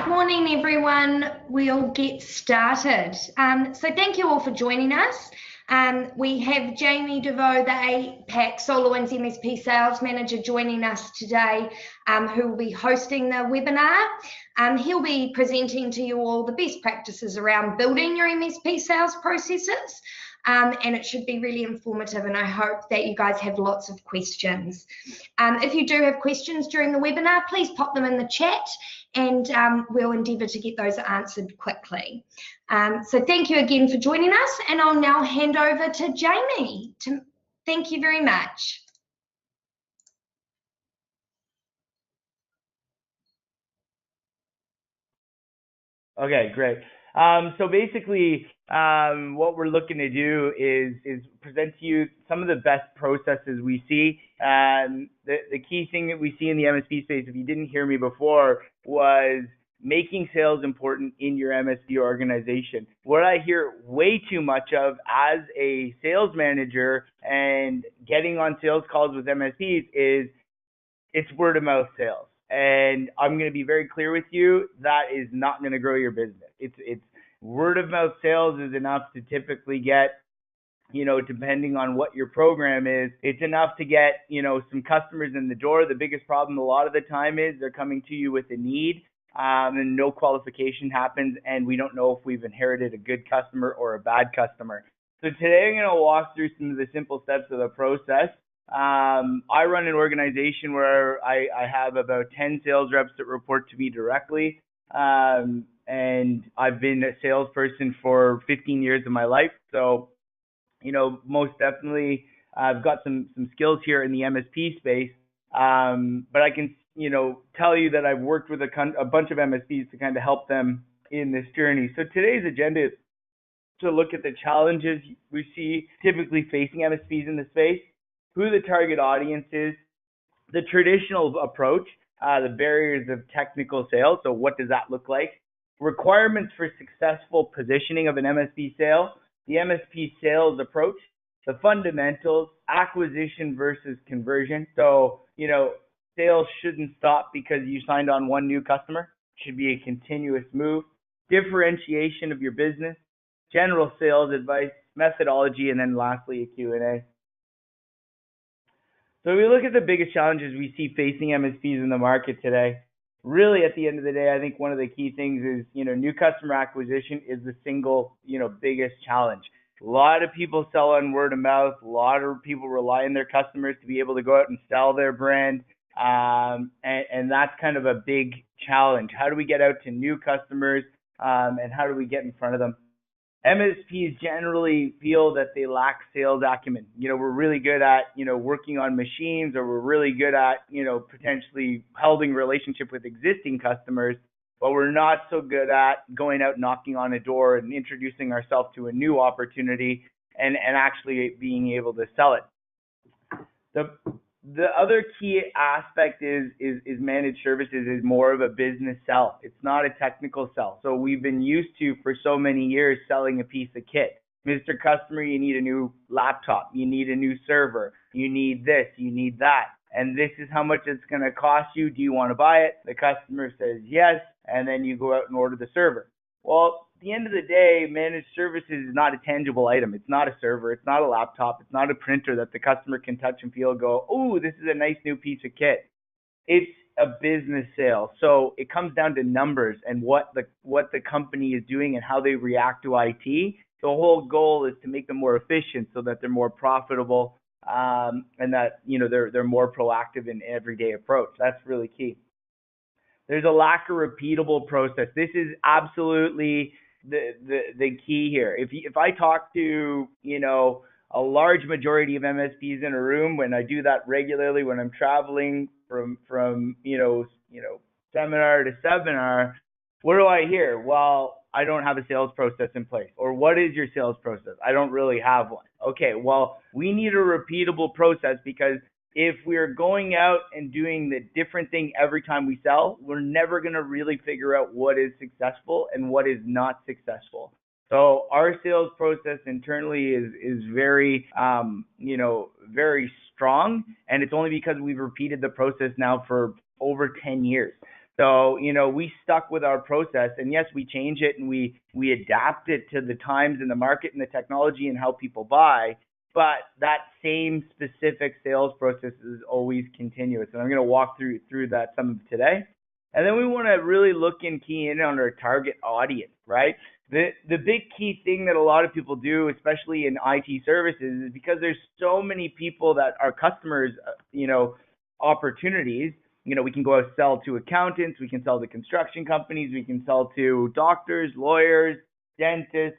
Morning, everyone. We'll get started. So thank you all for joining us. We have Jamie Deveaux, the APAC SolarWinds MSP Sales Manager, joining us today, who will be hosting the webinar. He'll be presenting to you all the best practices around building your MSP sales processes. And it should be really informative, and I hope that you guys have lots of questions. If you do have questions during the webinar, please pop them in the chat, and we'll endeavour to get those answered quickly. So thank you again for joining us, and I'll now hand over to Jamie. Thank you very much. Okay, great. So basically, what we're looking to do is present to you some of the best processes we see. The key thing that we see in the MSP space, if you didn't hear me before, was making sales important in your MSP organization. What I hear way too much of as a sales manager and getting on sales calls with MSPs is it's word of mouth sales. And I'm going to be very clear with you, that is not going to grow your business. It's word of mouth sales is enough to typically get, depending on what your program is, it's enough to get, some customers in the door. The biggest problem a lot of the time is they're coming to you with a need, and no qualification happens, and we don't know if we've inherited a good customer or a bad customer. So today I'm going to walk through some of the simple steps of the process. I run an organization where I have about 10 sales reps that report to me directly. And I've been a salesperson for 15 years of my life. So, most definitely I've got some skills here in the MSP space. But I can, tell you that I've worked with a bunch of MSPs to kind of help them in this journey. So today's agenda is to look at the challenges we see typically facing MSPs in the space, who the target audience is, the traditional approach, the barriers of technical sales. So what does that look like? Requirements for successful positioning of an MSP sale, the MSP sales approach, the fundamentals, acquisition versus conversion. So, sales shouldn't stop because you signed on one new customer. It should be a continuous move. Differentiation of your business, general sales advice, methodology, and then lastly, a Q&A. So we look at the biggest challenges we see facing MSPs in the market today. Really, at the end of the day, I think one of the key things is, new customer acquisition is the single, biggest challenge. A lot of people sell on word of mouth. A lot of people rely on their customers to be able to go out and sell their brand. And that's kind of a big challenge. How do we get out to new customers, and how do we get in front of them? MSPs generally feel that they lack sales acumen. We're really good at, working on machines, or we're really good at, potentially holding relationship with existing customers, but we're not so good at going out knocking on a door and introducing ourselves to a new opportunity and actually being able to sell it. The other key aspect is managed services is more of a business sell. It's not a technical sell. So we've been used to, for so many years, selling a piece of kit. Mr. Customer, you need a new laptop. You need a new server. You need this. You need that. And this is how much it's going to cost you. Do you want to buy it? The customer says yes. And then you go out and order the server. Well, at the end of the day, managed services is not a tangible item. It's not a server. It's not a laptop. It's not a printer that the customer can touch and feel, go, oh, this is a nice new piece of kit. It's a business sale. So it comes down to numbers and what the company is doing and how they react to IT. The whole goal is to make them more efficient so that they're more profitable, and that they're more proactive in everyday approach. That's really key. There's a lack of repeatable process. This is absolutely the key here. If I talk to, a large majority of MSPs in a room, when I do that regularly, when I'm traveling from seminar to seminar, what do I hear? Well, I don't have a sales process in place. Or what is your sales process? I don't really have one. Okay, well, we need a repeatable process, because if we're going out and doing the different thing every time we sell, we're never going to really figure out what is successful and what is not successful. So our sales process internally is very, very strong, and it's only because we've repeated the process now for over 10 years. So, we stuck with our process, and yes, we change it and we adapt it to the times in the market and the technology and how people buy, but that same specific sales process is always continuous. And I'm going to walk through that some of today. And then we want to really look and key in on our target audience, right? The big key thing that a lot of people do, especially in IT services, is because there's so many people that are customers, opportunities. We can go out and sell to accountants, we can sell to construction companies, we can sell to doctors, lawyers, dentists,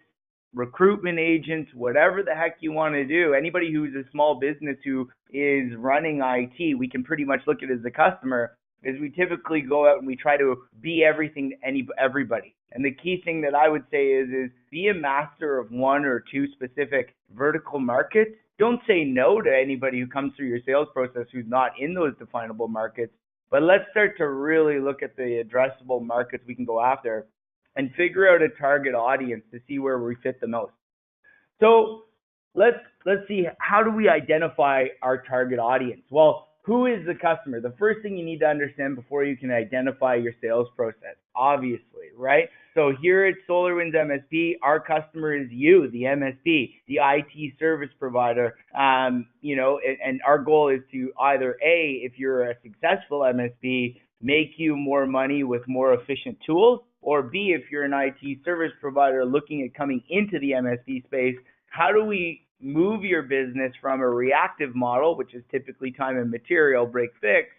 recruitment agents, whatever the heck you want to do. Anybody who's a small business who is running IT, we can pretty much look at it as a customer, is we typically go out and we try to be everything to everybody. And the key thing that I would say is be a master of one or two specific vertical markets. Don't say no to anybody who comes through your sales process who's not in those definable markets. But let's start to really look at the addressable markets we can go after and figure out a target audience to see where we fit the most. So let's see, how do we identify our target audience? Well, who is the customer? The first thing you need to understand before you can identify your sales process, obviously, right? So here at SolarWinds MSP, our customer is you, the MSP, the IT service provider, and our goal is to either A, if you're a successful MSP, make you more money with more efficient tools, or B, if you're an IT service provider looking at coming into the MSP space, how do we move your business from a reactive model, which is typically time and material, break fix,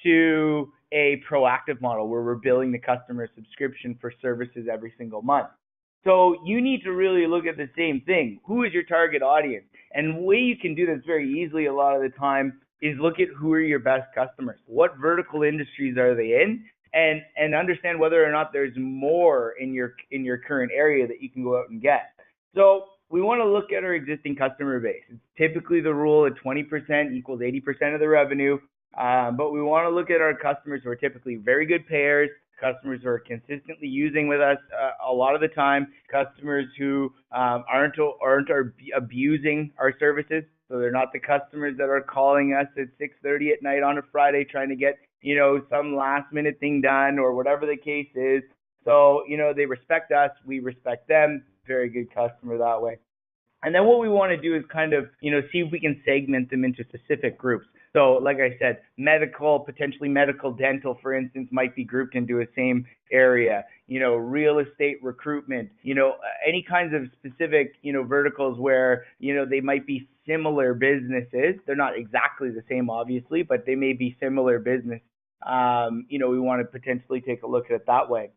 to a proactive model where we're billing the customer a subscription for services every single month. So you need to really look at the same thing. Who is your target audience? And the way you can do this very easily a lot of the time is look at who are your best customers. What vertical industries are they in? And understand whether or not there's more in your current area that you can go out and get. So we want to look at our existing customer base. It's typically the rule of 20% equals 80% of the revenue. But we want to look at our customers who are typically very good payers, customers who are consistently using with us a lot of the time, customers who aren't abusing our services. So they're not the customers that are calling us at 6:30 at night on a Friday trying to get, some last minute thing done or whatever the case is. So, they respect us, we respect them. Very good customer that way. And then what we want to do is kind of, see if we can segment them into specific groups. So like I said, medical, potentially medical dental, for instance, might be grouped into a same area, real estate recruitment, any kinds of specific, verticals where, they might be similar businesses. They're not exactly the same, obviously, but they may be similar business. We want to potentially take a look at it that way.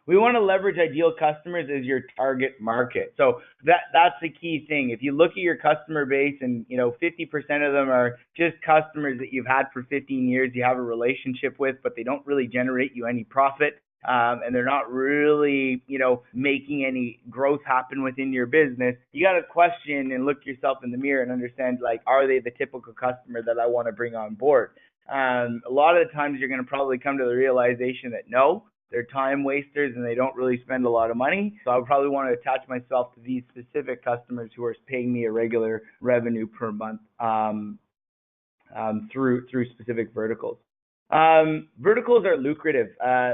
We want to leverage ideal customers as your target market. So that's the key thing. If you look at your customer base and 50% of them are just customers that you've had for 15 years, you have a relationship with, but they don't really generate you any profit, and they're not really, making any growth happen within your business, you got to question and look yourself in the mirror and understand, are they the typical customer that I want to bring on board? A lot of the times you're going to probably come to the realization that no, they're time wasters and they don't really spend a lot of money. So I would probably want to attach myself to these specific customers who are paying me a regular revenue per month through specific verticals. Verticals are lucrative.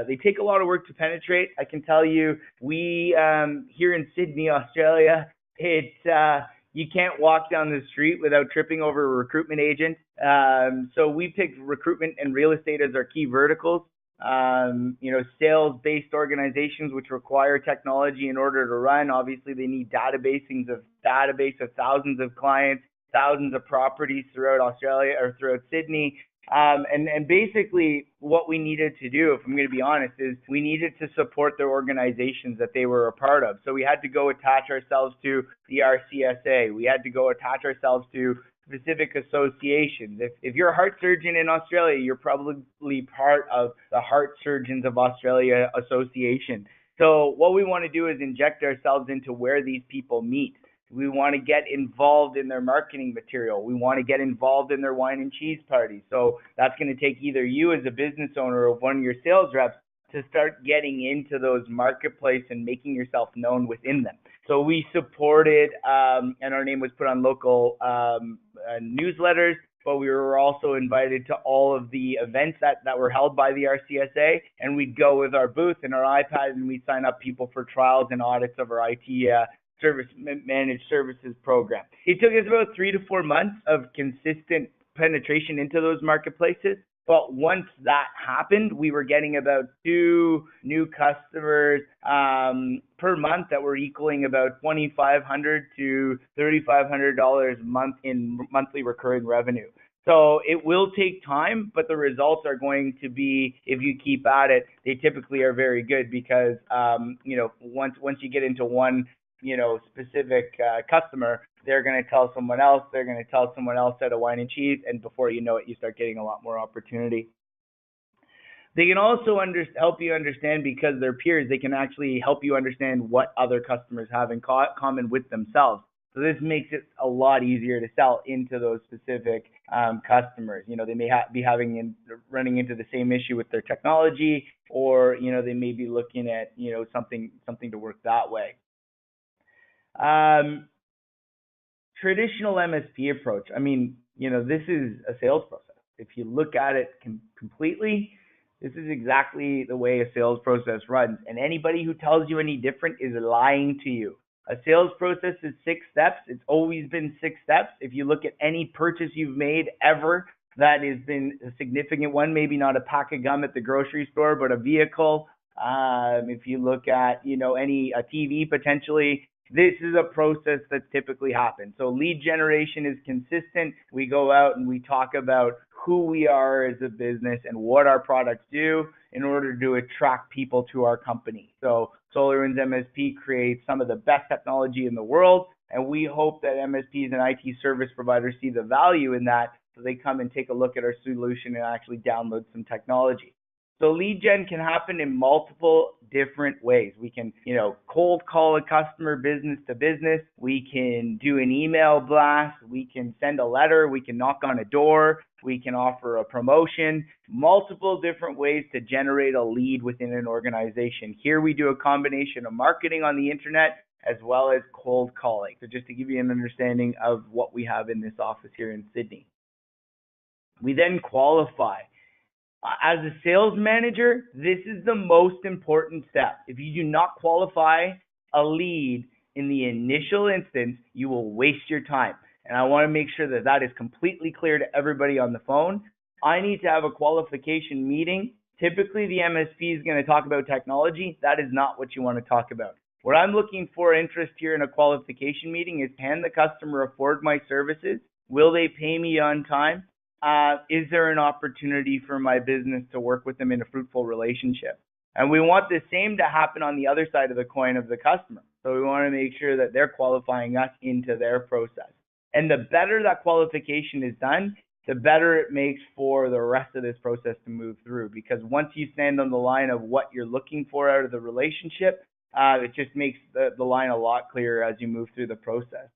They take a lot of work to penetrate. I can tell you, we here in Sydney, Australia, you can't walk down the street without tripping over a recruitment agent. So we picked recruitment and real estate as our key verticals. Sales-based organizations which require technology in order to run. Obviously, they need database of thousands of clients, thousands of properties throughout Australia or throughout Sydney. And basically what we needed to do, if I'm going to be honest, is we needed to support their organizations that they were a part of. So we had to go attach ourselves to the RCSA. We had to go attach ourselves to specific associations. If you're a heart surgeon in Australia, you're probably part of the Heart Surgeons of Australia Association. So what we want to do is inject ourselves into where these people meet. We want to get involved in their marketing material. We want to get involved in their wine and cheese parties. So that's going to take either you as a business owner or one of your sales reps to start getting into those marketplace and making yourself known within them. So we supported, and our name was put on local newsletters. but we were also invited to all of the events that were held by the RCSA, and we'd go with our booth and our iPad, and we'd sign up people for trials and audits of our IT service managed services program. It took us about 3 to 4 months of consistent penetration into those marketplaces. But once that happened, we were getting about 2 new customers per month that were equaling about $2,500 to $3,500 a month in monthly recurring revenue. So it will take time, but the results are going to be, if you keep at it, they typically are very good because once you get into one specific customer, they're going to tell someone else, they're going to tell someone else at a wine and cheese, and before you know it, you start getting a lot more opportunity. They can also help you understand, because they're peers, they can actually help you understand what other customers have in common with themselves. So this makes it a lot easier to sell into those specific customers. They may be running into the same issue with their technology, or they may be looking at something to work that way. Traditional MSP approach. This is a sales process. If you look at it completely, this is exactly the way a sales process runs. And anybody who tells you any different is lying to you. A sales process is 6 steps. It's always been 6 steps. If you look at any purchase you've made ever, that has been a significant one, maybe not a pack of gum at the grocery store, but a vehicle. If you look at, a TV potentially, this is a process that typically happens. So lead generation is consistent. We go out and we talk about who we are as a business and what our products do in order to attract people to our company. So SolarWinds MSP creates some of the best technology in the world, and we hope that MSPs and IT service providers see the value in that, so they come and take a look at our solution and actually download some technology. So lead gen can happen in multiple different ways. We can, cold call a customer business to business. We can do an email blast. We can send a letter. We can knock on a door. We can offer a promotion. Multiple different ways to generate a lead within an organization. Here we do a combination of marketing on the internet as well as cold calling. So just to give you an understanding of what we have in this office here in Sydney. We then qualify. As a sales manager, this is the most important step. If you do not qualify a lead in the initial instance, you will waste your time. And I want to make sure that that is completely clear to everybody on the phone. I need to have a qualification meeting. Typically, the MSP is going to talk about technology. That is not what you want to talk about. What I'm looking for interest here in a qualification meeting is, can the customer afford my services? Will they pay me on time? Is there an opportunity for my business to work with them in a fruitful relationship? And we want the same to happen on the other side of the coin of the customer. So we want to make sure that they're qualifying us into their process. And the better that qualification is done, the better it makes for the rest of this process to move through. Because once you stand on the line of what you're looking for out of the relationship, it just makes the line a lot clearer as you move through the process.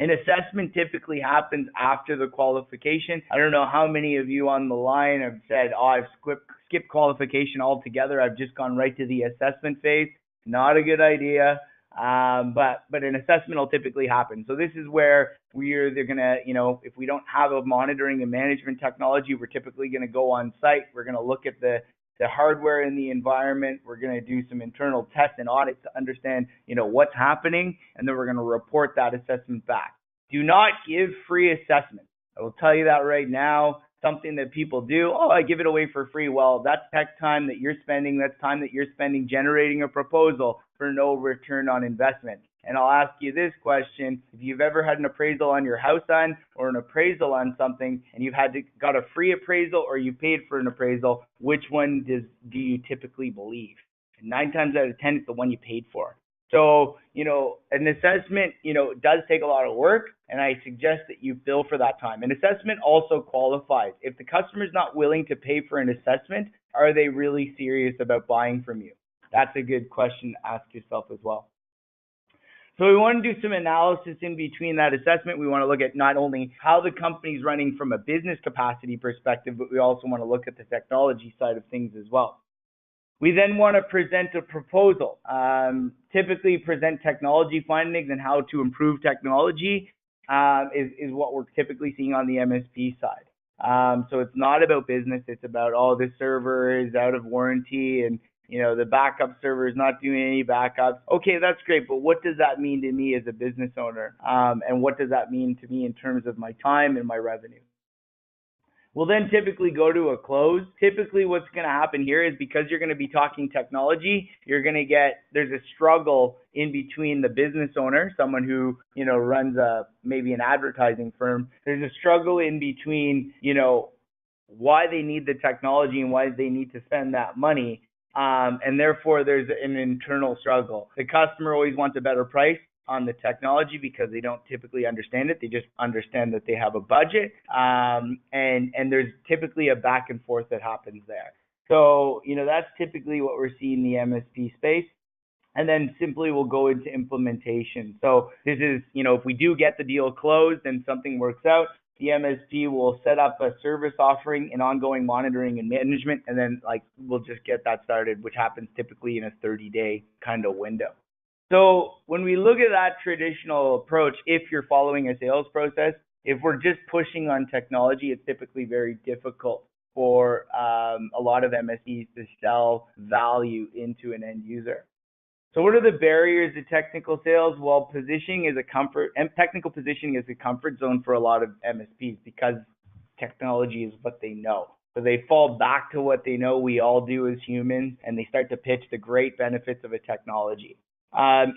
An assessment typically happens after the qualification. I don't know how many of you on the line have said, I've skipped qualification altogether. I've just gone right to the assessment phase. Not a good idea, but an assessment will typically happen. So this is where we're either going to, if we don't have a monitoring and management technology, we're typically going to go on site. We're going to look at the hardware in the environment. We're going to do some internal tests and audits to understand, what's happening, and then we're going to report that assessment back. Do not give free assessments. I will tell you that right now. Something that people do, I give it away for free. Well, that's tech time that you're spending. That's time that you're spending generating a proposal for no return on investment. And I'll ask you this question. If you've ever had an appraisal on your house done, or an appraisal on something, and you've got a free appraisal or you paid for an appraisal, which one do you typically believe? And 9 times out of 10, it's the one you paid for. So, an assessment, does take a lot of work, and I suggest that you bill for that time. An assessment also qualifies. If the customer's not willing to pay for an assessment, are they really serious about buying from you? That's a good question to ask yourself as well. So we want to do some analysis in between that assessment. We want to look at not only how the company's running from a business capacity perspective, but we also want to look at the technology side of things as well. We then want to present a proposal, typically present technology findings and how to improve technology. is what we're typically seeing on the MSP side. So it's not about business. It's about, oh, this server is out of warranty and the backup server is not doing any backups. Okay, that's great, but what does that mean to me as a business owner? And what does that mean to me in terms of my time and my revenue? We'll then typically go to a close. Typically what's going to happen here is because you're going to be talking technology, there's a struggle in between the business owner, someone who, runs maybe an advertising firm. There's a struggle in between, why they need the technology and why they need to spend that money. And therefore there's an internal struggle. The customer always wants a better price on the technology because they don't typically understand it. They just understand that they have a budget. And there's typically a back and forth that happens there. So, that's typically what we're seeing in the MSP space. And then simply we'll go into implementation. So this is, if we do get the deal closed and something works out, the MSP will set up a service offering and ongoing monitoring and management, and then we'll just get that started, which happens typically in a 30-day kind of window. So when we look at that traditional approach, if you're following a sales process, if we're just pushing on technology, it's typically very difficult for a lot of MSPs to sell value into an end user. So what are the barriers to technical sales? Well, technical positioning is a comfort zone for a lot of MSPs because technology is what they know. So they fall back to what they know we all do as humans, and they start to pitch the great benefits of a technology.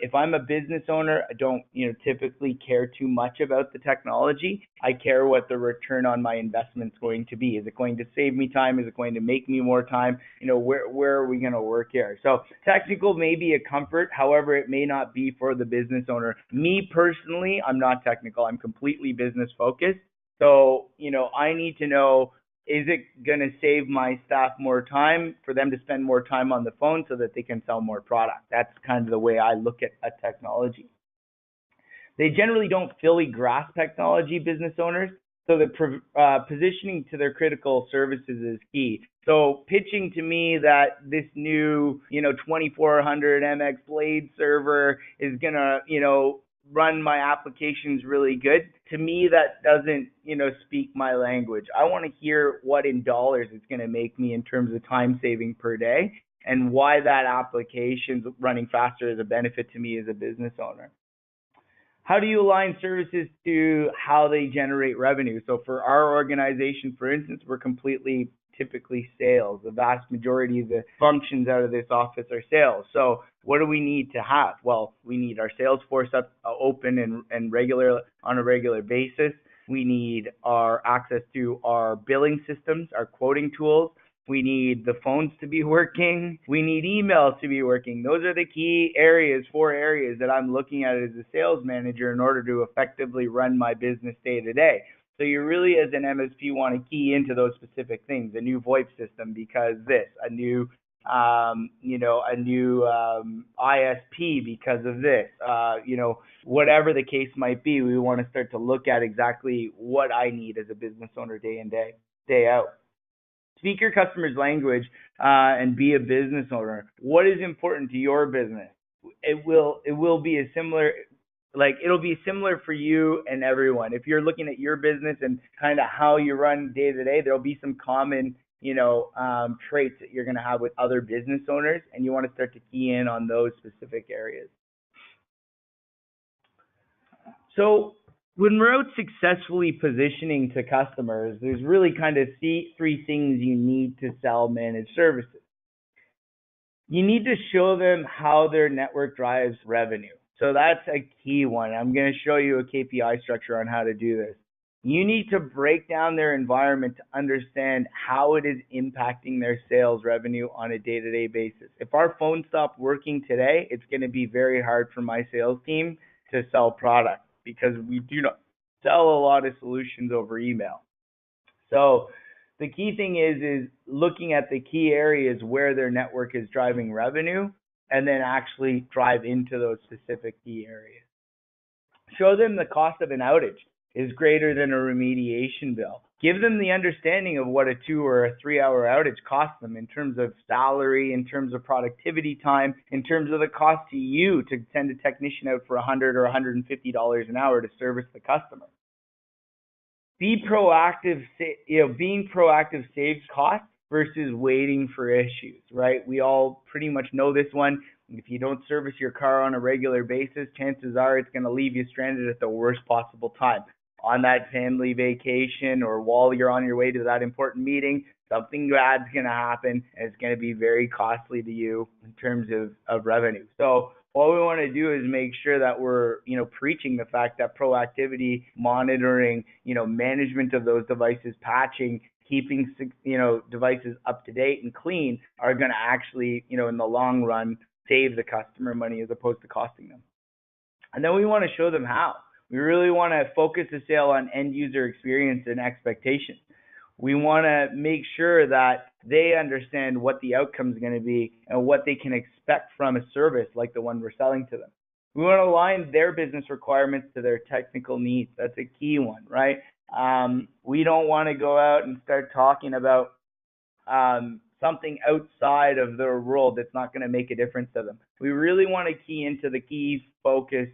If I'm a business owner, I don't, typically care too much about the technology. I care what the return on my investment is going to be. Is it going to save me time? Is it going to make me more time? Where are we going to work here? So technical may be a comfort. However, it may not be for the business owner. Me personally, I'm not technical. I'm completely business focused. So, I need to know, is it going to save my staff more time for them to spend more time on the phone so that they can sell more product? That's kind of the way I look at a technology. They generally don't fully grasp technology, business owners, so the positioning to their critical services is key. So pitching to me that this new, 2400 MX Blade server is going to, run my applications really good. To me, that doesn't, speak my language. I want to hear what in dollars it's going to make me in terms of time saving per day and why that application's running faster is a benefit to me as a business owner. How do you align services to how they generate revenue? So for our organization, for instance, we're typically sales. The vast majority of the functions out of this office are sales. So what do we need to have? Well, we need our Salesforce open and regular on a regular basis. We need our access to our billing systems, our quoting tools. We need the phones to be working. We need emails to be working. Those are the key areas, 4 areas that I'm looking at as a sales manager in order to effectively run my business day to day. So you really, as an MSP, want to key into those specific things. A new VoIP system because this, a new ISP because of this, whatever the case might be. We want to start to look at exactly what I need as a business owner day in, day out. Speak your customer's language and be a business owner. What is important to your business? It will be a similar. It'll be similar for you and everyone. If you're looking at your business and kind of how you run day to day, there'll be some common, traits that you're going to have with other business owners, and you want to start to key in on those specific areas. So when we're out successfully positioning to customers, there's really kind of 3 things you need to sell managed services. You need to show them how their network drives revenue. So that's a key one. I'm going to show you a KPI structure on how to do this. You need to break down their environment to understand how it is impacting their sales revenue on a day-to-day basis. If our phone stopped working today, it's going to be very hard for my sales team to sell product because we do not sell a lot of solutions over email. So the key thing is looking at the key areas where their network is driving revenue and then actually drive into those specific key areas. Show them the cost of an outage. is greater than a remediation bill. Give them the understanding of what a 2 or a 3 hour outage costs them in terms of salary, in terms of productivity time, in terms of the cost to you to send a technician out for $100 or $150 an hour to service the customer. Be proactive, being proactive saves costs versus waiting for issues, right? We all pretty much know this one. If you don't service your car on a regular basis, chances are it's going to leave you stranded at the worst possible time. On that family vacation or while you're on your way to that important meeting, something bad's going to happen and it's going to be very costly to you in terms of revenue. So what we want to do is make sure that we're, preaching the fact that proactivity, monitoring, management of those devices, patching, keeping, devices up to date and clean are going to actually, in the long run, save the customer money as opposed to costing them. And then we want to show them how. We really want to focus the sale on end user experience and expectations. We want to make sure that they understand what the outcome is going to be and what they can expect from a service like the one we're selling to them. We want to align their business requirements to their technical needs. That's a key one, right? We don't want to go out and start talking about something outside of their world that's not going to make a difference to them. We really want to key into the key focus.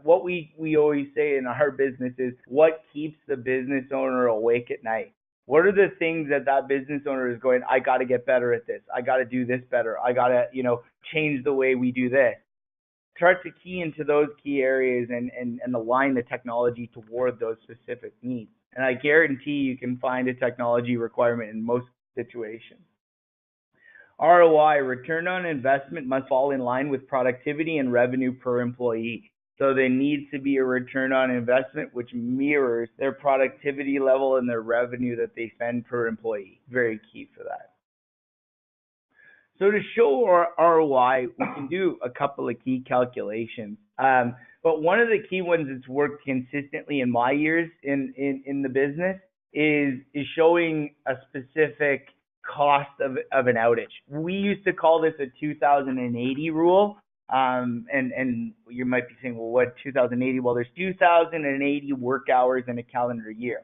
What we always say in our business is what keeps the business owner awake at night. What are the things that business owner is going, I got to get better at this. I got to do this better. I got to, change the way we do this. Start to key into those key areas and align the technology toward those specific needs. And I guarantee you can find a technology requirement in most situations. ROI, return on investment, must fall in line with productivity and revenue per employee. So there needs to be a return on investment which mirrors their productivity level and their revenue that they spend per employee. Very key for that. So to show our ROI, we can do a couple of key calculations. But one of the key ones that's worked consistently in my years in the business is showing a specific cost of an outage. We used to call this a 2080 rule. And you might be saying, well, what 2080? Well, there's 2080 work hours in a calendar year.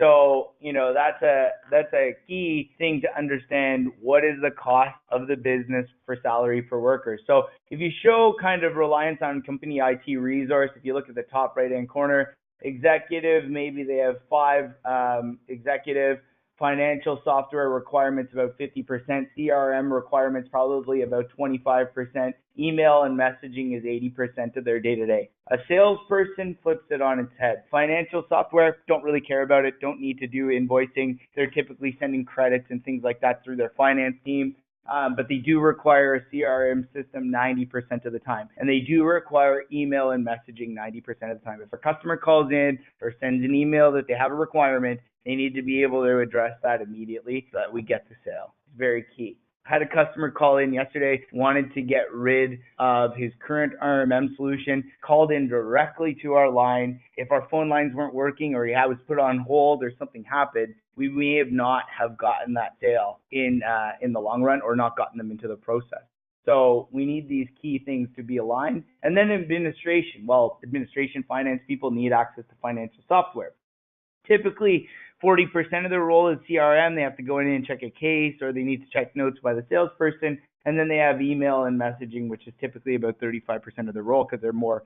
So, that's a key thing to understand. What is the cost of the business for salary per worker? So if you show kind of reliance on company IT resource, if you look at the top right-hand corner, executive, maybe they have 5 executive. Financial software requirements about 50%, CRM requirements probably about 25%, email and messaging is 80% of their day-to-day. A salesperson flips it on its head. Financial software, don't really care about it, don't need to do invoicing. They're typically sending credits and things like that through their finance team. But they do require a CRM system 90% of the time. And they do require email and messaging 90% of the time. If a customer calls in or sends an email that they have a requirement, they need to be able to address that immediately so that we get the sale. It's very key. I had a customer call in yesterday, wanted to get rid of his current RMM solution, called in directly to our line. If our phone lines weren't working or he was put on hold or something happened, we may have not have gotten that sale in the long run or not gotten them into the process. So we need these key things to be aligned. And then administration. Well, administration, finance people need access to financial software. Typically, 40% of their role is CRM. They have to go in and check a case, or they need to check notes by the salesperson. And then they have email and messaging, which is typically about 35% of their role because they're more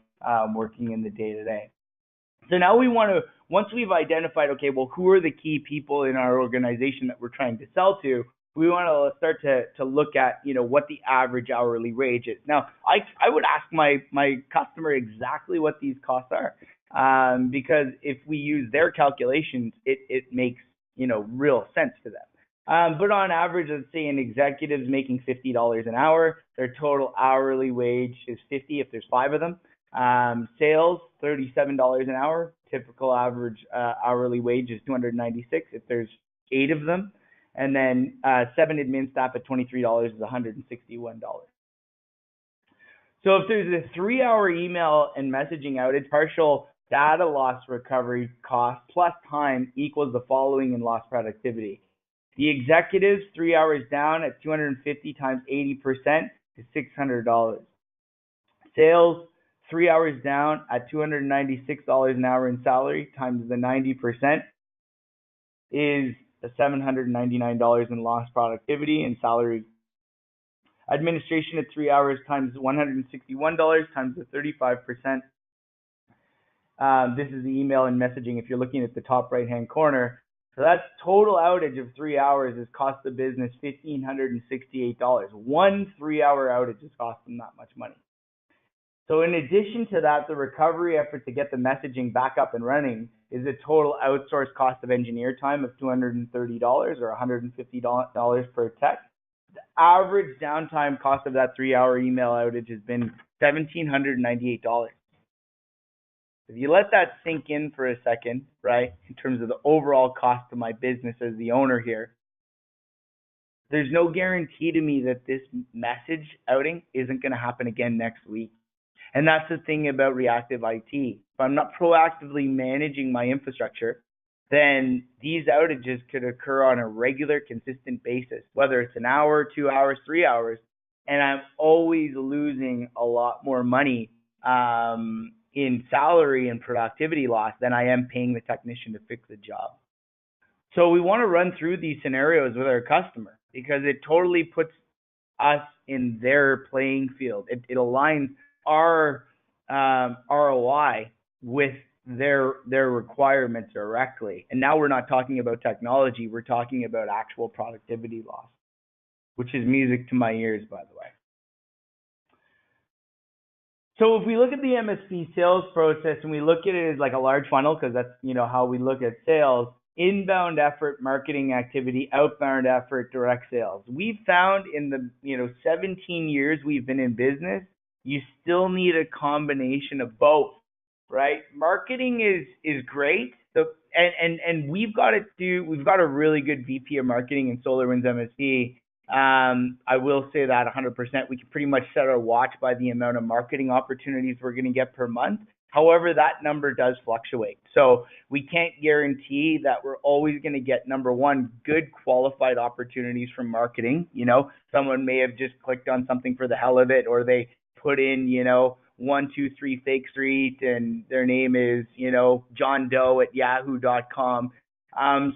working in the day-to-day. So now we want to, once we've identified, okay, well, who are the key people in our organization that we're trying to sell to, we want to start to look at, what the average hourly wage is. Now, I would ask my customer exactly what these costs are. Because if we use their calculations, it makes, real sense to them. But on average, let's say an executive is making $50 an hour. Their total hourly wage is $50 if there's 5 of them. Sales, $37 an hour. Typical average hourly wage is $296 if there's 8 of them. And then 7 admin staff at $23 is $161. So if there's a 3-hour email and messaging outage, partial data loss recovery cost plus time equals the following in lost productivity. The executives, 3 hours down at 250 times 80% is $600. Sales, 3 hours down at $296 an hour in salary times the 90% is $799 in lost productivity and salary. Administration at 3 hours times $161 times the 35%. This is the email and messaging if you're looking at the top right-hand corner. So that's total outage of 3 hours has cost the business $1,568. 1 3-hour outage has cost them that much money. So in addition to that, the recovery effort to get the messaging back up and running is a total outsourced cost of engineer time of $230 or $150 per tech. The average downtime cost of that 3-hour email outage has been $1,798. If you let that sink in for a second, right, in terms of the overall cost of my business as the owner here, there's no guarantee to me that this message outing isn't going to happen again next week. And that's the thing about reactive IT. If I'm not proactively managing my infrastructure, then these outages could occur on a regular, consistent basis, whether it's an hour, 2 hours, 3 hours, and I'm always losing a lot more money in salary and productivity loss than I am paying the technician to fix the job. So we want to run through these scenarios with our customer because it totally puts us in their playing field. It aligns our ROI with their requirements directly. And now we're not talking about technology, we're talking about actual productivity loss, which is music to my ears, by the way. So if we look at the MSP sales process and we look at it as like a large funnel, because that's how we look at sales, inbound effort, marketing activity, outbound effort, direct sales. We've found in the 17 years we've been in business, you still need a combination of both, right? Marketing is great. And we've got a really good VP of marketing in SolarWinds MSP. I will say that 100%. We can pretty much set our watch by the amount of marketing opportunities we're going to get per month. However, that number does fluctuate. So we can't guarantee that we're always going to get, number one, good qualified opportunities from marketing. Someone may have just clicked on something for the hell of it, or they put in, 123 Fake Street and their name is, John Doe at yahoo.com.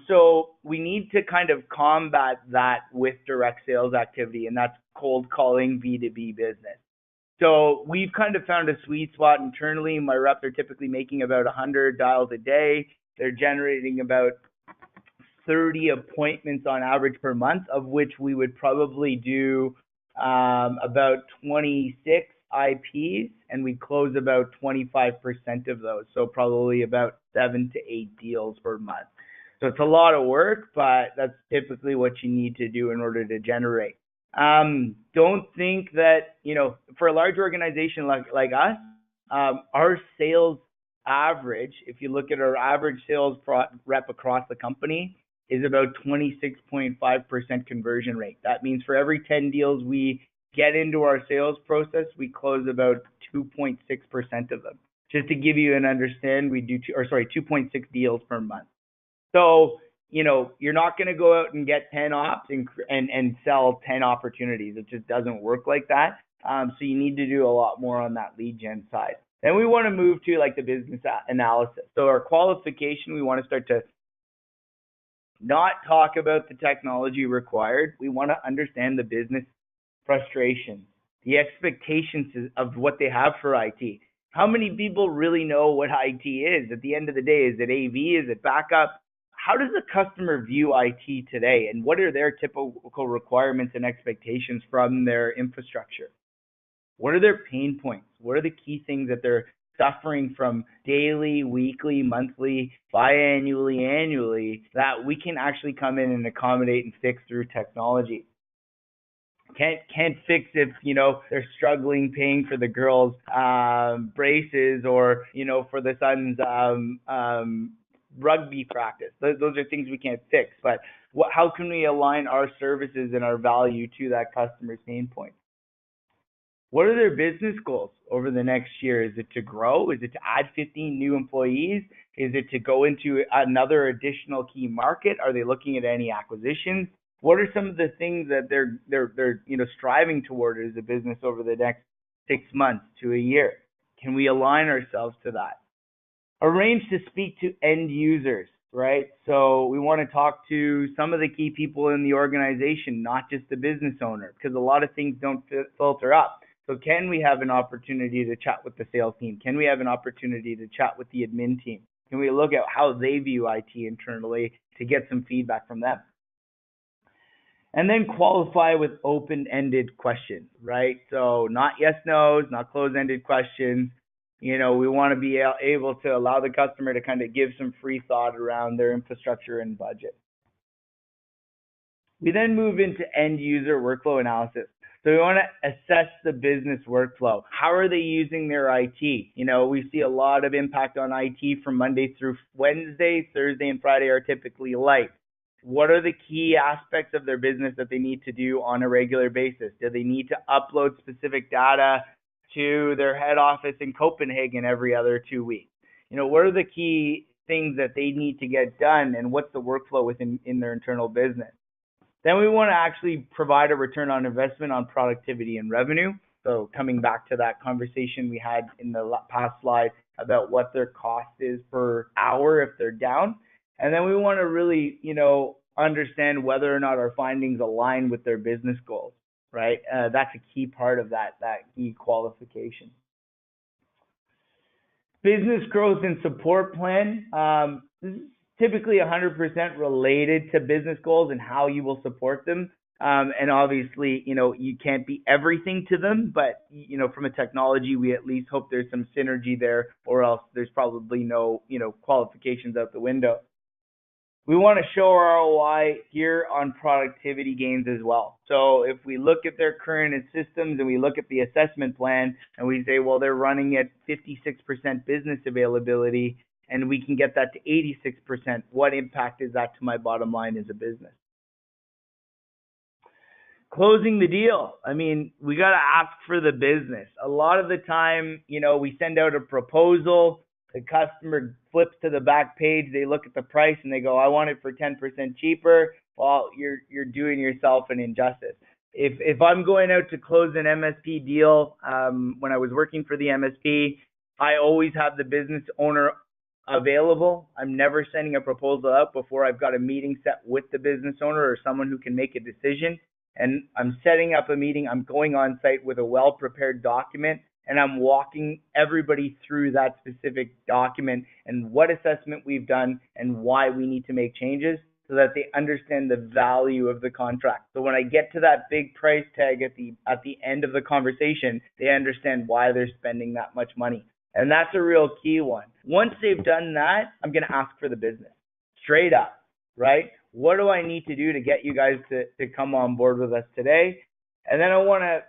So we need to kind of combat that with direct sales activity, and that's cold calling B2B business. So we've kind of found a sweet spot internally. My reps are typically making about 100 dials a day. They're generating about 30 appointments on average per month, of which we would probably do about 26 IPs, and we close about 25% of those. So probably about 7 to 8 deals per month. So it's a lot of work, but that's typically what you need to do in order to generate. Don't think that, for a large organization like us, our sales average, if you look at our average sales rep across the company, is about 26.5% conversion rate. That means for every 10 deals we get into our sales process, we close about 2.6% of them. Just to give you an understand, we do 2.6 deals per month. So, you're not going to go out and get 10 ops and sell 10 opportunities. It just doesn't work like that. So you need to do a lot more on that lead gen side. Then we want to move to like the business analysis. So our qualification, we want to start to not talk about the technology required. We want to understand the business frustration, the expectations of what they have for IT. How many people really know what IT is? At the end of the day, is it AV? Is it backup? How does the customer view IT today, and what are their typical requirements and expectations from their infrastructure? What are their pain points? What are the key things that they're suffering from daily, weekly, monthly, biannually, annually, that we can actually come in and accommodate and fix through technology? Can't fix if they're struggling paying for the girls' braces or for the son's rugby practice. Those are things we can't fix. But how can we align our services and our value to that customer's pain point? What are their business goals over the next year? Is it to grow? Is it to add 15 new employees? Is it to go into another additional key market? Are they looking at any acquisitions? What are some of the things that they're striving toward as a business over the next 6 months to a year? Can we align ourselves to that? Arrange to speak to end users, right? So we want to talk to some of the key people in the organization, not just the business owner, because a lot of things don't filter up. So can we have an opportunity to chat with the sales team? Can we have an opportunity to chat with the admin team? Can we look at how they view IT internally to get some feedback from them? And then qualify with open-ended questions, right? So not yes, no's, not closed-ended questions. We want to be able to allow the customer to kind of give some free thought around their infrastructure and budget. We then move into end user workflow analysis. So we want to assess the business workflow. How are they using their IT? We see a lot of impact on IT from Monday through Wednesday. Thursday and Friday are typically light. What are the key aspects of their business that they need to do on a regular basis? Do they need to upload specific data to their head office in Copenhagen every other 2 weeks? What are the key things that they need to get done, and what's the workflow in their internal business? Then we want to actually provide a return on investment on productivity and revenue. So coming back to that conversation we had in the past slide about what their cost is per hour if they're down. And then we want to really, understand whether or not our findings align with their business goals, right? That's a key part of that key qualification. Business growth and support plan. This is typically 100% related to business goals and how you will support them. And obviously, you can't be everything to them, but, from a technology, we at least hope there's some synergy there, or else there's probably no, qualifications out the window. We want to show ROI here on productivity gains as well. So if we look at their current systems and we look at the assessment plan and we say, well, they're running at 56% business availability and we can get that to 86%, what impact is that to my bottom line as a business? Closing the deal. We got to ask for the business. A lot of the time, we send out a proposal. The customer flips to the back page, they look at the price and they go, I want it for 10% cheaper. Well, you're doing yourself an injustice. If I'm going out to close an MSP deal, when I was working for the MSP, I always have the business owner available. I'm never sending a proposal out before I've got a meeting set with the business owner or someone who can make a decision. And I'm setting up a meeting. I'm going on site with a well-prepared document, and I'm walking everybody through that specific document and what assessment we've done and why we need to make changes so that they understand the value of the contract. So when I get to that big price tag at the end of the conversation, they understand why they're spending that much money. And that's a real key one. Once they've done that, I'm going to ask for the business. Straight up, right? What do I need to do to get you guys to come on board with us today? And then I want to,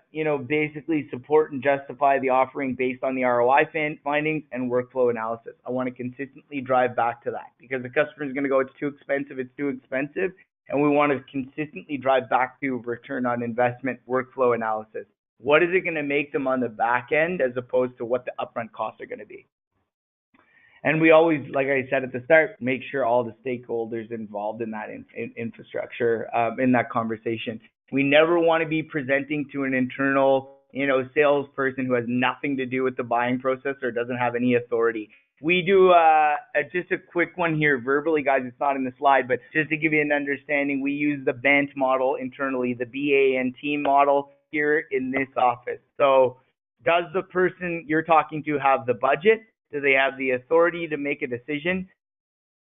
basically support and justify the offering based on the ROI findings and workflow analysis. I want to consistently drive back to that because the customer is going to go, it's too expensive. And we want to consistently drive back to return on investment workflow analysis. What is it going to make them on the back end as opposed to what the upfront costs are going to be? And we always, like I said at the start, make sure all the stakeholders involved in that infrastructure, in that conversation. We never want to be presenting to an internal, salesperson who has nothing to do with the buying process or doesn't have any authority. We do just a quick one here verbally, guys. It's not in the slide, but just to give you an understanding, we use the BANT model internally, the BANT model here in this office. So does the person you're talking to have the budget? Do they have the authority to make a decision?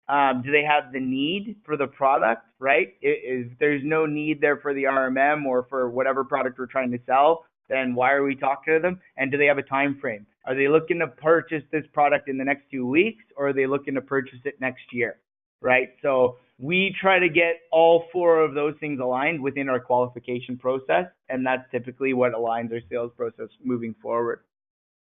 Do they have the need for the product, right? If there's no need there for the RMM or for whatever product we're trying to sell, then why are we talking to them? And do they have a time frame? Are they looking to purchase this product in the next 2 weeks, or are they looking to purchase it next year, right? So we try to get all four of those things aligned within our qualification process, and that's typically what aligns our sales process moving forward.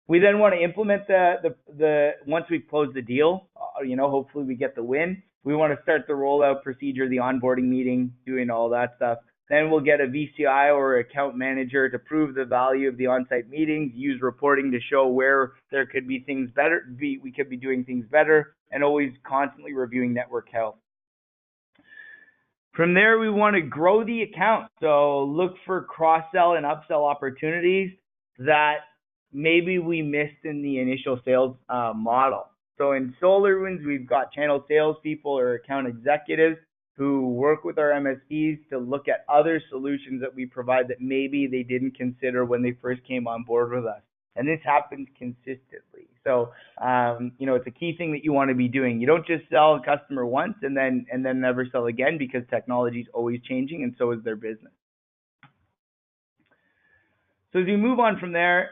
We then want to implement the once we've closed the deal, hopefully we get the win. We want to start the rollout procedure, the onboarding meeting, doing all that stuff. Then we'll get a VCI or account manager to prove the value of the on-site meetings, use reporting to show where there could be things better, we could be doing things better, and always constantly reviewing network health. From there, we want to grow the account. So look for cross-sell and upsell opportunities that maybe we missed in the initial sales model. So in SolarWinds, we've got channel salespeople or account executives who work with our MSPs to look at other solutions that we provide that maybe they didn't consider when they first came on board with us. And this happens consistently. So, it's a key thing that you want to be doing. You don't just sell a customer once and then never sell again, because technology is always changing and so is their business. So as we move on from there,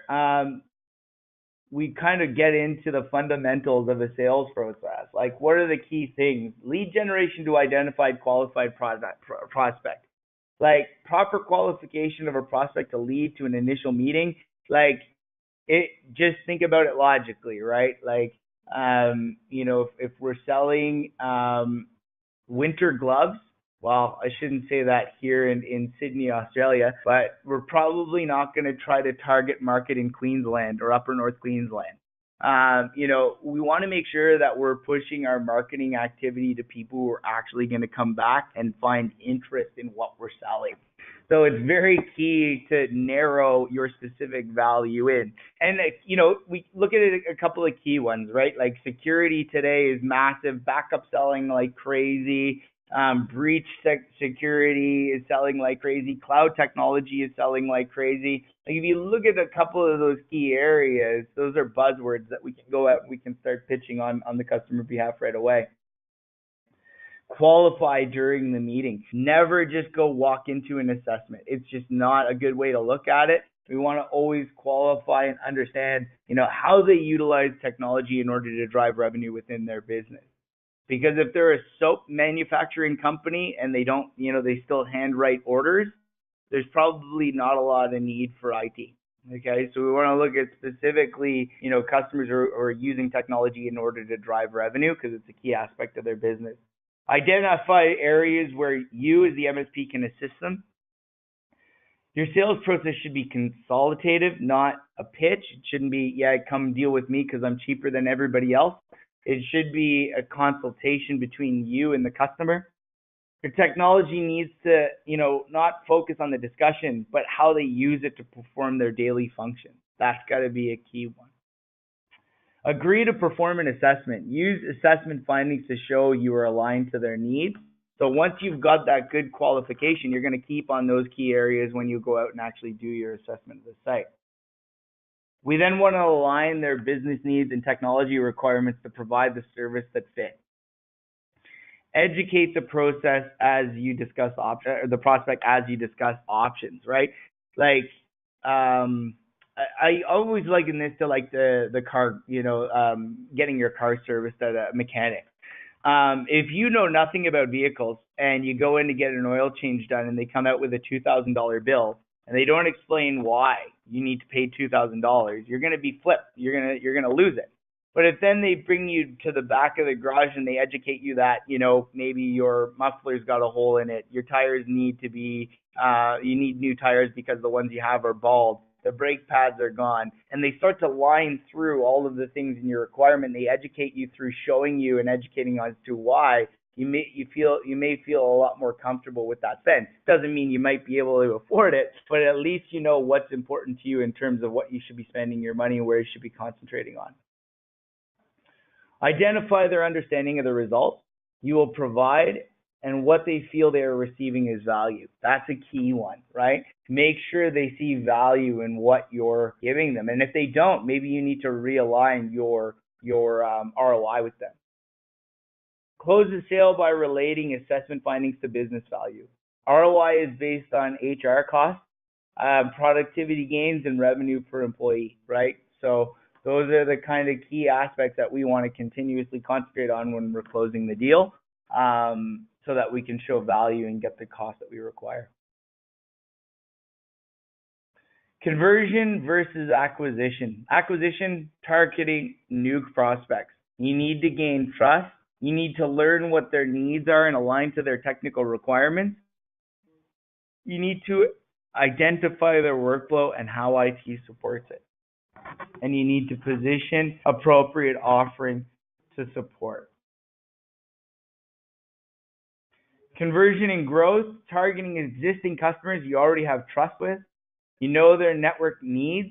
we kind of get into the fundamentals of a sales process. Like, what are the key things? Lead generation to identified qualified prospect. Like, proper qualification of a prospect to lead to an initial meeting. Like, just think about it logically, right? Like, if we're selling winter gloves, well, I shouldn't say that here in Sydney, Australia, but we're probably not going to try to target market in Queensland or Upper North Queensland. We want to make sure that we're pushing our marketing activity to people who are actually going to come back and find interest in what we're selling. So it's very key to narrow your specific value in. And, we look at it, a couple of key ones, right? Like, security today is massive, backup selling like crazy. Breach security is selling like crazy. Cloud technology is selling like crazy. Like, if you look at a couple of those key areas, those are buzzwords that we can go out and we can start pitching on the customer behalf right away. Qualify during the meeting. Never just go walk into an assessment. It's just not a good way to look at it. We want to always qualify and understand, how they utilize technology in order to drive revenue within their business. Because if they're a soap manufacturing company and they don't, they still handwrite orders, there's probably not a lot of need for IT. Okay, so we want to look at specifically, customers who are using technology in order to drive revenue, because it's a key aspect of their business. Identify areas where you as the MSP can assist them. Your sales process should be consultative, not a pitch. It shouldn't be, come deal with me because I'm cheaper than everybody else. It should be a consultation between you and the customer. Your technology needs to, not focus on the discussion, but how they use it to perform their daily functions. That's got to be a key one. Agree to perform an assessment. Use assessment findings to show you are aligned to their needs. So once you've got that good qualification, you're going to keep on those key areas when you go out and actually do your assessment of the site. We then want to align their business needs and technology requirements to provide the service that fits. Educate the process as you discuss the prospect as you discuss options, right? Like, I always liken this to like the car, getting your car serviced at a mechanic. If you know nothing about vehicles and you go in to get an oil change done and they come out with a $2,000 bill and they don't explain why you need to pay $2,000, you're going to be flipped. You're going to lose it. But if then they bring you to the back of the garage and they educate you that, maybe your muffler's got a hole in it, your tires need to be, you need new tires because the ones you have are bald, the brake pads are gone, and they start to line through all of the things in your requirement. They educate you through showing you and educating as to why you may feel a lot more comfortable with that spend. Doesn't mean you might be able to afford it, but at least you know what's important to you in terms of what you should be spending your money and where you should be concentrating on. Identify their understanding of the results you will provide and what they feel they are receiving as value. That's a key one, right? Make sure they see value in what you're giving them. And if they don't, maybe you need to realign your ROI with them. Close the sale by relating assessment findings to business value. ROI is based on HR costs, productivity gains, and revenue per employee, right? So those are the kind of key aspects that we want to continuously concentrate on when we're closing the deal, so that we can show value and get the cost that we require. Conversion versus acquisition. Acquisition, targeting new prospects. You need to gain trust. You need to learn what their needs are and align to their technical requirements. You need to identify their workflow and how IT supports it. And you need to position appropriate offering to support. Conversion and growth, targeting existing customers you already have trust with. You know their network needs.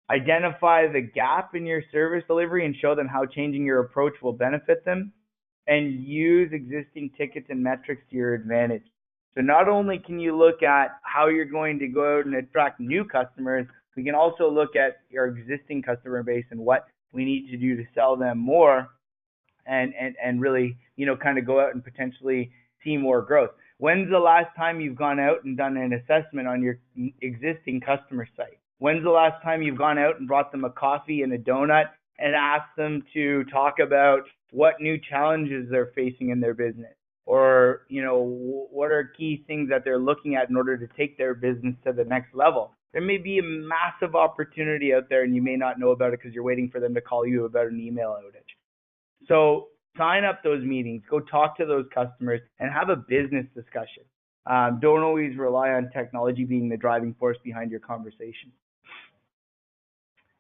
Identify the gap in your service delivery and show them how changing your approach will benefit them, and use existing tickets and metrics to your advantage. So not only can you look at how you're going to go out and attract new customers, we can also look at your existing customer base and what we need to do to sell them more and really, kind of go out and potentially see more growth. When's the last time you've gone out and done an assessment on your existing customer site? When's the last time you've gone out and brought them a coffee and a donut and asked them to talk about what new challenges they're facing in their business? Or, what are key things that they're looking at in order to take their business to the next level? There may be a massive opportunity out there and you may not know about it because you're waiting for them to call you about an email outage. So sign up those meetings, go talk to those customers and have a business discussion. Don't always rely on technology being the driving force behind your conversation.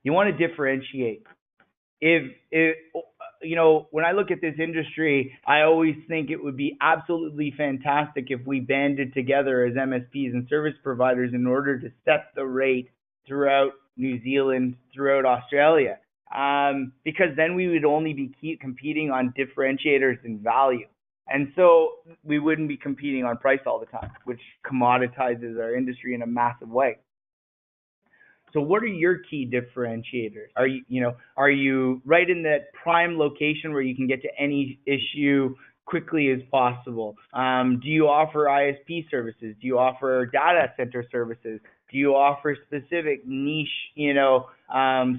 You want to differentiate. When I look at this industry, I always think it would be absolutely fantastic if we banded together as MSPs and service providers in order to set the rate throughout New Zealand, throughout Australia. Because then we would only be competing on differentiators in value. And so we wouldn't be competing on price all the time, which commoditizes our industry in a massive way. So what are your key differentiators? Are you right in that prime location where you can get to any issue quickly as possible? Do you offer ISP services? Do you offer data center services? Do you offer specific niche,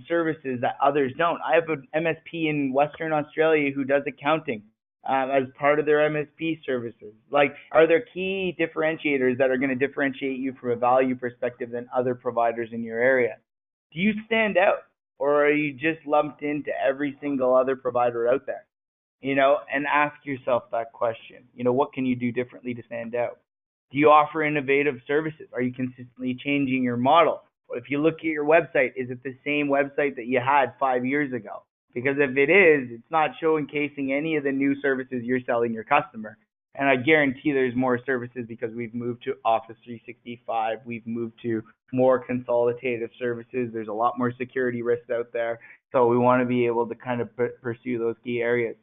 services that others don't? I have an MSP in Western Australia who does accounting as part of their MSP services. Like, are there key differentiators that are going to differentiate you from a value perspective than other providers in your area? Do you stand out, or are you just lumped into every single other provider out there? And ask yourself that question. What can you do differently to stand out? Do you offer innovative services? Are you consistently changing your model? If you look at your website, is it the same website that you had 5 years ago? Because if it is, it's not showcasing any of the new services you're selling your customer. And I guarantee there's more services because we've moved to Office 365. We've moved to more consolidative services. There's a lot more security risks out there. So we want to be able to kind of pursue those key areas.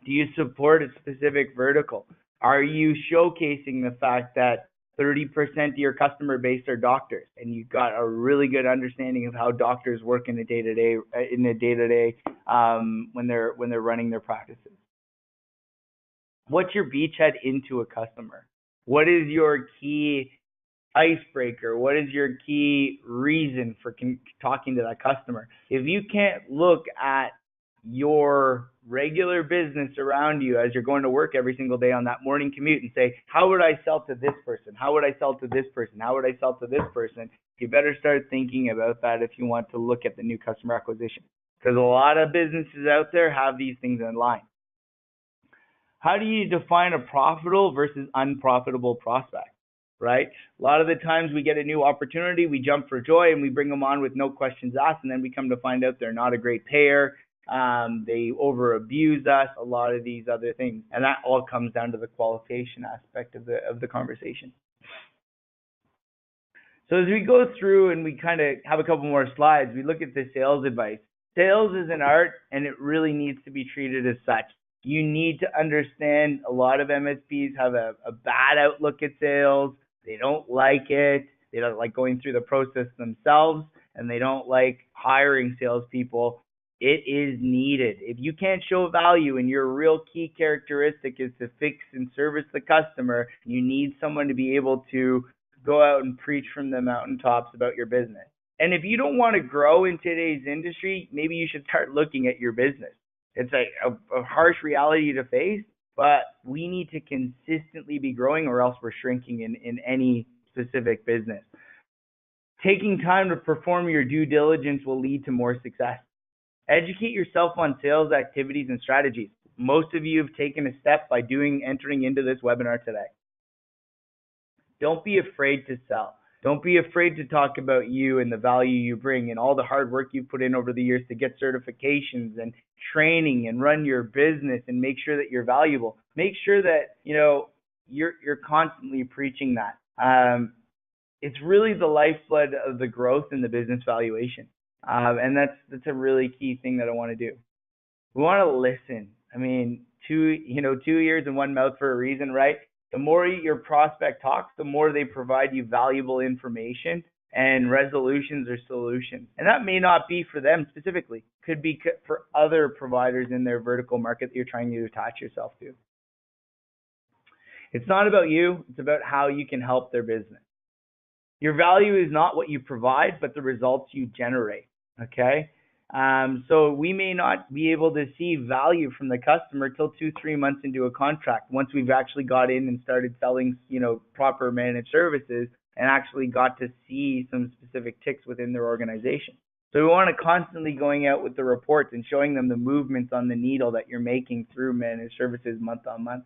Do you support a specific vertical? Are you showcasing the fact that 30% of your customer base are doctors, and you've got a really good understanding of how doctors work in the day-to-day when they're running their practices? What's your beachhead into a customer? What is your key icebreaker? What is your key reason for talking to that customer? If you can't look at your regular business around you as you're going to work every single day on that morning commute and say, how would I sell to this person? How would I sell to this person? How would I sell to this person? You better start thinking about that if you want to look at the new customer acquisition, because a lot of businesses out there have these things in line. How do you define a profitable versus unprofitable prospect, right? A lot of the times we get a new opportunity, we jump for joy and we bring them on with no questions asked, and then we come to find out they're not a great payer. They over abuse us, a lot of these other things, and that all comes down to the qualification aspect of the conversation. So as we go through and we kind of have a couple more slides, we look at the sales advice. Sales is an art, and it really needs to be treated as such. You need to understand a lot of MSPs have a bad outlook at sales. They don't like it. They don't like going through the process themselves, and they don't like hiring salespeople. It is needed. If you can't show value and your real key characteristic is to fix and service the customer, you need someone to be able to go out and preach from the mountaintops about your business. And if you don't want to grow in today's industry, maybe you should start looking at your business. It's a harsh reality to face, but we need to consistently be growing or else we're shrinking in any specific business. Taking time to perform your due diligence will lead to more success. Educate yourself on sales activities and strategies. Most of you have taken a step by entering into this webinar today. Don't be afraid to sell. Don't be afraid to talk about you and the value you bring and all the hard work you've put in over the years to get certifications and training and run your business and make sure that you're valuable. Make sure that you're constantly preaching that. it's really the lifeblood of the growth and the business valuation. And that's a really key thing that I want to do. We want to listen. I mean, 2 ears and one mouth for a reason, right? The more your prospect talks, the more they provide you valuable information and resolutions or solutions. And that may not be for them specifically. Could be for other providers in their vertical market that you're trying to attach yourself to. It's not about you. It's about how you can help their business. Your value is not what you provide, but the results you generate. Okay? So we may not be able to see value from the customer till 2-3 months into a contract. Once we've actually got in and started selling, proper managed services and actually got to see some specific ticks within their organization. So we want to constantly going out with the reports and showing them the movements on the needle that you're making through managed services month on month.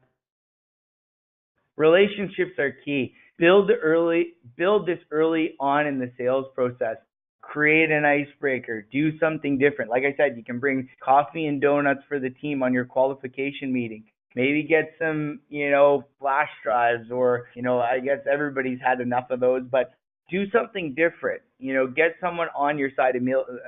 Relationships are key. Build this early on in the sales process. Create an icebreaker. Do something different. Like I said, you can bring coffee and donuts for the team on your qualification meeting. Maybe get some, flash drives or, I guess everybody's had enough of those, but do something different. Get someone on your side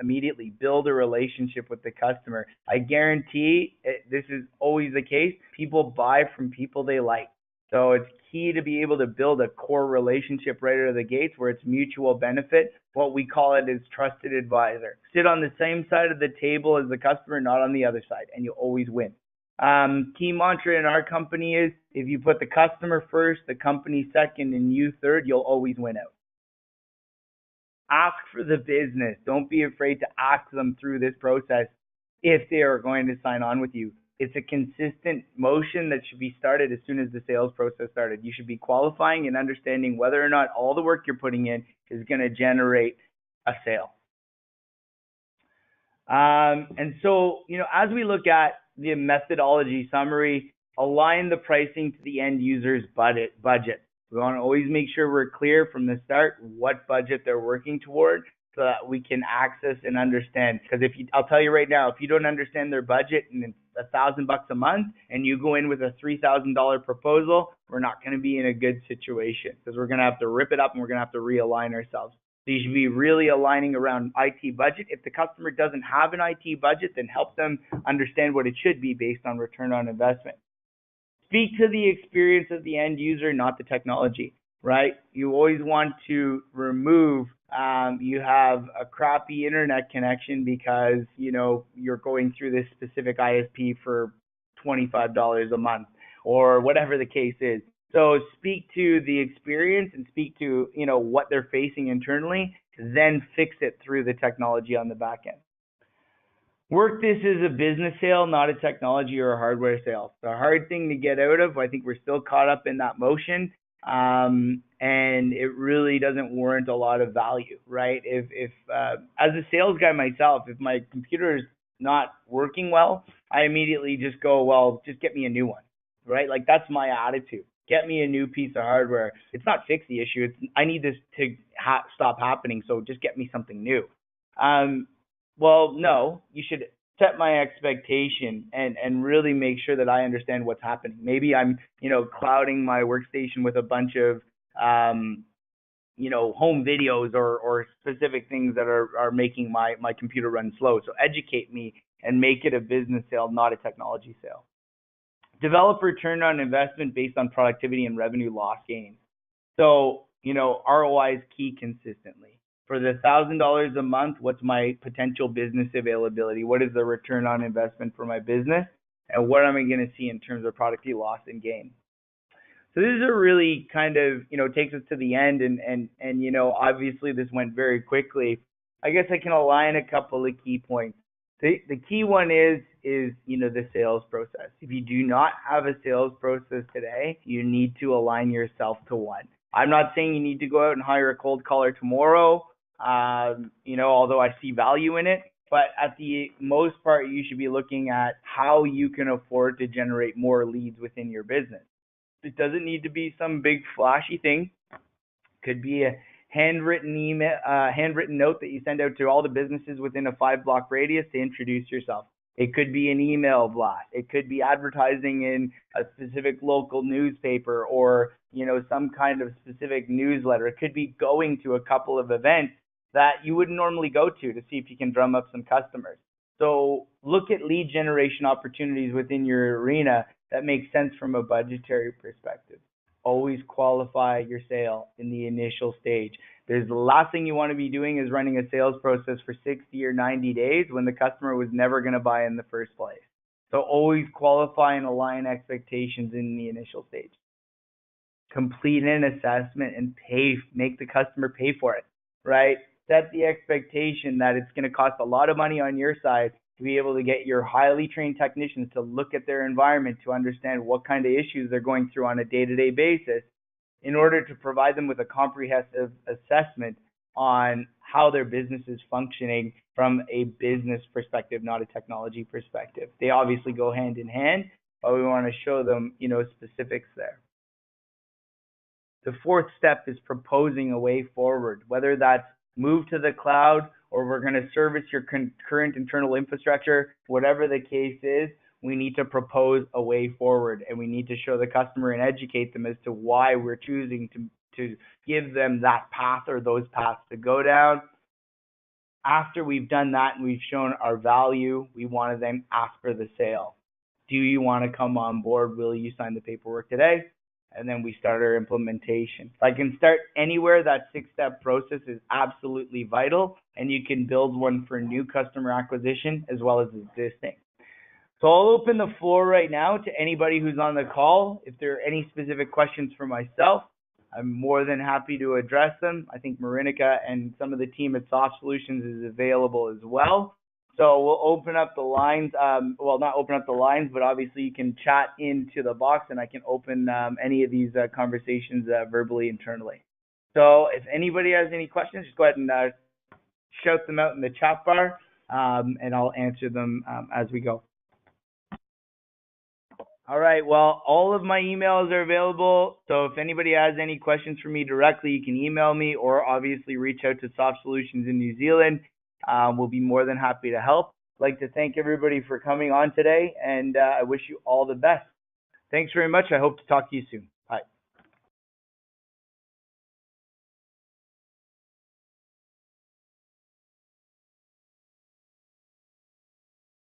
immediately. Build a relationship with the customer. I guarantee this is always the case. People buy from people they like. So it's key to be able to build a core relationship right out of the gates where it's mutual benefit. What we call it is trusted advisor. Sit on the same side of the table as the customer, not on the other side, and you'll always win. Key mantra in our company is if you put the customer first, the company second, and you third, you'll always win out. Ask for the business. Don't be afraid to ask them through this process if they are going to sign on with you. It's a consistent motion that should be started as soon as the sales process started. You should be qualifying and understanding whether or not all the work you're putting in is going to generate a sale. And so, as we look at the methodology summary, align the pricing to the end user's budget. We want to always make sure we're clear from the start what budget they're working toward, so that we can access and understand. Because I'll tell you right now, if you don't understand their budget and it's $1,000 a month, and you go in with a $3,000 proposal, we're not going to be in a good situation because we're going to have to rip it up and we're going to have to realign ourselves. So you should be really aligning around IT budget. If the customer doesn't have an IT budget, then help them understand what it should be based on return on investment. Speak to the experience of the end user, not the technology, right? You always want to remove you have a crappy internet connection because, you're going through this specific ISP for $25 a month or whatever the case is. So speak to the experience and speak to, what they're facing internally, then fix it through the technology on the back end. Work this as a business sale, not a technology or a hardware sale. It's a hard thing to get out of. I think we're still caught up in that motion. And it really doesn't warrant a lot of value, right? If as a sales guy myself, if my computer is not working well, I immediately just go, well, just get me a new one, right? Like that's my attitude. Get me a new piece of hardware. It's not fix the issue. I need this to stop happening. So just get me something new. Well, no, you should set my expectation and really make sure that I understand what's happening. Maybe I'm, clouding my workstation with a bunch of, home videos or specific things that are making my computer run slow. So educate me and make it a business sale, not a technology sale. Develop return on investment based on productivity and revenue loss gains. So, ROI is key consistently. For the $1,000 a month, what's my potential business availability? What is the return on investment for my business? And what am I going to see in terms of productivity loss and gain? So this is a really kind of, takes us to the end. And obviously this went very quickly. I guess I can align a couple of key points. The key one is the sales process. If you do not have a sales process today, you need to align yourself to one. I'm not saying you need to go out and hire a cold caller tomorrow. Although I see value in it, but at the most part, you should be looking at how you can afford to generate more leads within your business. It doesn't need to be some big flashy thing. Could be a handwritten email, handwritten note that you send out to all the businesses within a 5-block radius to introduce yourself. It could be an email blast. It could be advertising in a specific local newspaper or, some kind of specific newsletter. It could be going to a couple of events that you wouldn't normally go to see if you can drum up some customers. So look at lead generation opportunities within your arena that make sense from a budgetary perspective. Always qualify your sale in the initial stage. The last thing you want to be doing is running a sales process for 60 or 90 days when the customer was never going to buy in the first place. So always qualify and align expectations in the initial stage. Complete an assessment and make the customer pay for it, right? Set the expectation that it's going to cost a lot of money on your side to be able to get your highly trained technicians to look at their environment to understand what kind of issues they're going through on a day-to-day basis in order to provide them with a comprehensive assessment on how their business is functioning from a business perspective, not a technology perspective. They obviously go hand in hand, but we want to show them, specifics there. The fourth step is proposing a way forward, whether that's move to the cloud or we're going to service your current internal infrastructure, whatever the case is, we need to propose a way forward, and we need to show the customer and educate them as to why we're choosing to give them that path or those paths to go down. After we've done that and we've shown our value, we want to then ask for the sale. Do you want to come on board? Will you sign the paperwork today? And then we start our implementation. If I can start anywhere, that 6-step process is absolutely vital, and you can build one for new customer acquisition as well as existing. So I'll open the floor right now to anybody who's on the call. If there are any specific questions for myself, I'm more than happy to address them. I think Marinika and some of the team at Soft Solutions is available as well. So we'll open up the lines. Well, not open up the lines, but obviously you can chat into the box, and I can open any of these conversations verbally internally. So if anybody has any questions, just go ahead and shout them out in the chat bar, and I'll answer them as we go. All right, well, all of my emails are available, so if anybody has any questions for me directly, you can email me or obviously reach out to Soft Solutions in New Zealand. We'll be more than happy to help. I'd like to thank everybody for coming on today, and I wish you all the best. Thanks very much. I hope to talk to you soon.